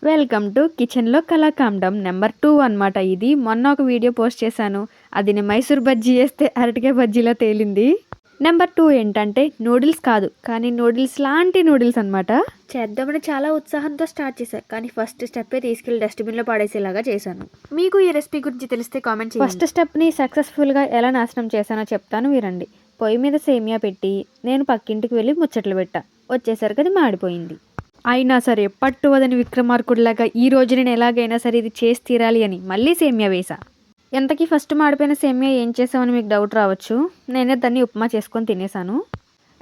Welcome to కిచెన్లో కళాఖండం number 2 అనమాట. ఇది మొన్న ఒక వీడియో పోస్ట్ చేశాను. అది నేను మైసూర్ బజ్జీ చేస్తే అరటికాయ బజ్జీలా తేలింది. నెంబర్ 2 ఏంటంటే నూడిల్స్ కాదు, కానీ నూడిల్స్ లాంటి నూడిల్స్ అనమాట. చేద్దామని చాలా ఉత్సాహంతో స్టార్ట్ చేశాను, కానీ ఫస్ట్ స్టెప్పే తీసుకెళ్లి డస్ట్బిన్లో పడేసేలాగా చేశాను. మీకు ఈ రెసిపీ గురించి తెలిస్తే కామెంట్ చేయండి. ఫస్ట్ స్టెప్ని సక్సెస్ఫుల్గా ఎలా నాశనం చేశానో చెప్తాను వినండి. పొయ్యి మీద సేమియా పెట్టి నేను పక్కింటికి వెళ్ళి ముచ్చట్లు పెట్టా. వచ్చేసరికి అది మాడిపోయింది. అయినా సరే పట్టువదని విక్రమార్కుడిలాగా ఈ రోజు నేను ఎలాగైనా సరే ఇది చేసి తీరాలి అని మళ్ళీ సేమియా వేసా. ఎంతకీ ఫస్ట్ మాడిపోయిన సేమియా ఏం చేసామని మీకు డౌట్ రావచ్చు. నేనే దాన్ని ఉప్మా చేసుకొని తినేసాను.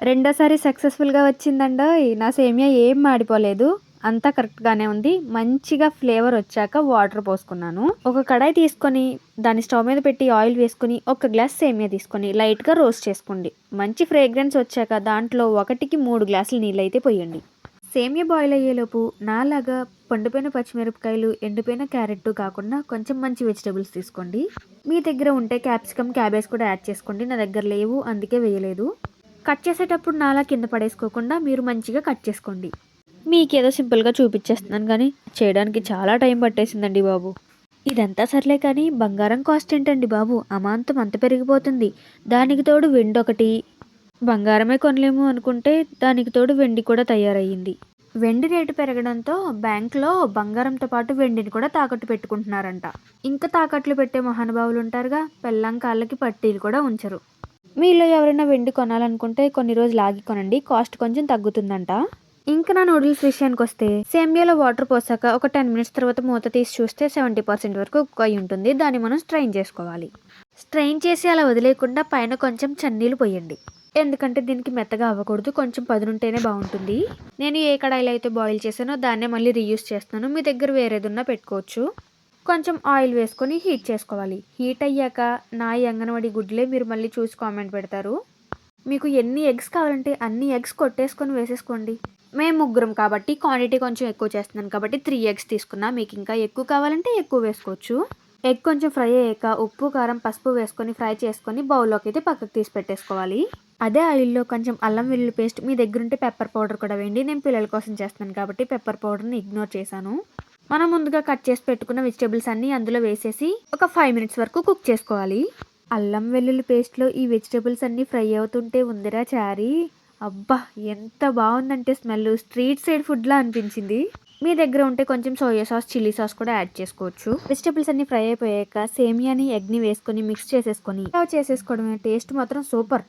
రెండోసారి సక్సెస్ఫుల్గా వచ్చిందండి. నా సేమియా ఏం మాడిపోలేదు, అంతా కరెక్ట్గానే ఉంది. మంచిగా ఫ్లేవర్ వచ్చాక వాటర్ పోసుకున్నాను. ఒక కడాయి తీసుకొని దాన్ని స్టవ్ మీద పెట్టి ఆయిల్ వేసుకొని ఒక గ్లాస్ సేమియా తీసుకొని లైట్గా రోస్ట్ చేసుకోండి. మంచి ఫ్రేగ్రెన్స్ వచ్చాక దాంట్లో 1కి 3 గ్లాసులు నీళ్ళు అయితే పోయండి. సేమియా బాయిల్ అయ్యేలోపు నాలాగా పండిపోయిన పచ్చిమిరపకాయలు, ఎండిపోయిన క్యారెట్ కాకుండా కొంచెం మంచి వెజిటబుల్స్ తీసుకోండి. మీ దగ్గర ఉంటే క్యాప్సికమ్, క్యాబేజ్ కూడా యాడ్ చేసుకోండి. నా దగ్గర లేవు, అందుకే వేయలేదు. కట్ చేసేటప్పుడు నాలా కింద పడేసుకోకుండా మీరు మంచిగా కట్ చేసుకోండి. మీకేదో సింపుల్గా చూపించేస్తున్నాను, కానీ చేయడానికి చాలా టైం పట్టేసిందండి బాబు. ఇదంతా సర్లే, కానీ బంగారం కాస్ట్ ఏంటండి బాబు, అమాంతం అంత పెరిగిపోతుంది. దానికి తోడు వెండి ఒకటి. బంగారమే కొనలేము అనుకుంటే దానికి తోడు వెండి కూడా తయారయ్యింది. వెండి రేటు పెరగడంతో బ్యాంకులో బంగారంతో పాటు వెండిని కూడా తాకట్టు పెట్టుకుంటున్నారంట. ఇంకా తాకట్లు పెట్టే మహానుభావులు ఉంటారుగా, పెళ్ళాం కాళ్ళకి పట్టీలు కూడా ఉంచరు. మీలో ఎవరైనా వెండి కొనాలనుకుంటే కొన్ని రోజులు ఆగి కొనండి, కాస్ట్ కొంచెం తగ్గుతుందంట. ఇంకా నా నూడిల్స్ విషయానికి వస్తే సేమియాలో వాటర్ పోసాక ఒక 10 మినిట్స్ తర్వాత మూత తీసి చూస్తే 70% వరకు కుక్ అయి ఉంటుంది. దాన్ని మనం స్ట్రెయిన్ చేసుకోవాలి. స్ట్రెయిన్ చేసి అలా వదిలేయకుండా పైన కొంచెం చన్నీళ్ళు పోయండి. ఎందుకంటే దీనికి మెత్తగా అవ్వకూడదు, కొంచెం పదునుంటేనే బాగుంటుంది. నేను ఏ కడాయిలో అయితే బాయిల్ చేశానో దాన్నే మళ్ళీ రీయూస్ చేస్తున్నాను. మీ దగ్గర వేరేదున్నా పెట్టుకోవచ్చు. కొంచెం ఆయిల్ వేసుకొని హీట్ చేసుకోవాలి. హీట్ అయ్యాక నా ఈ అంగన్వాడీ గుడ్లే మీరు మళ్ళీ చూసి కామెంట్ పెడతారు. మీకు ఎన్ని ఎగ్స్ కావాలంటే అన్ని ఎగ్స్ కొట్టేసుకొని వేసేసుకోండి. మేము ముగ్గురం కాబట్టి క్వాంటిటీ కొంచెం ఎక్కువ చేస్తున్నాను కాబట్టి 3 ఎగ్స్ తీసుకున్నా. మీకు ఇంకా ఎక్కువ కావాలంటే ఎక్కువ వేసుకోవచ్చు. ఎగ్ కొంచెం ఫ్రై అయ్యాక ఉప్పు, కారం, పసుపు వేసుకొని ఫ్రై చేసుకొని బౌల్లోకి అయితే పక్కకు తీసి పెట్టేసుకోవాలి. అదే ఆయిల్లో కొంచెం అల్లం వెల్లుల్లి పేస్ట్, మీ దగ్గర ఉంటే పెప్పర్ పౌడర్ కూడా వేయండి. నేను పిల్లల కోసం చేస్తున్నాను కాబట్టి పెప్పర్ పౌడర్ని ఇగ్నోర్ చేశాను. మనం ముందుగా కట్ చేసి పెట్టుకున్న వెజిటేబుల్స్ అన్నీ అందులో వేసేసి ఒక 5 మినిట్స్ వరకు కుక్ చేసుకోవాలి. అల్లం వెల్లుల్లి పేస్ట్లో ఈ వెజిటేబుల్స్ అన్నీ ఫ్రై అవుతుంటే ఉందిరా చారీ, అబ్బా ఎంత బాగుందంటే స్మెల్ స్ట్రీట్ సైడ్ ఫుడ్లా అనిపించింది. మీ దగ్గర ఉంటే కొంచెం సోయా సాస్, చిల్లీ సాస్ కూడా యాడ్ చేసుకోవచ్చు. వెజిటేబుల్స్ అన్ని ఫ్రై అయిపోయాక సేమియాని, ఎగ్ని వేసుకొని మిక్స్ చేసేసుకొని సర్వ్ చేసేసుకోవడమే. టేస్ట్ మాత్రం సూపర్.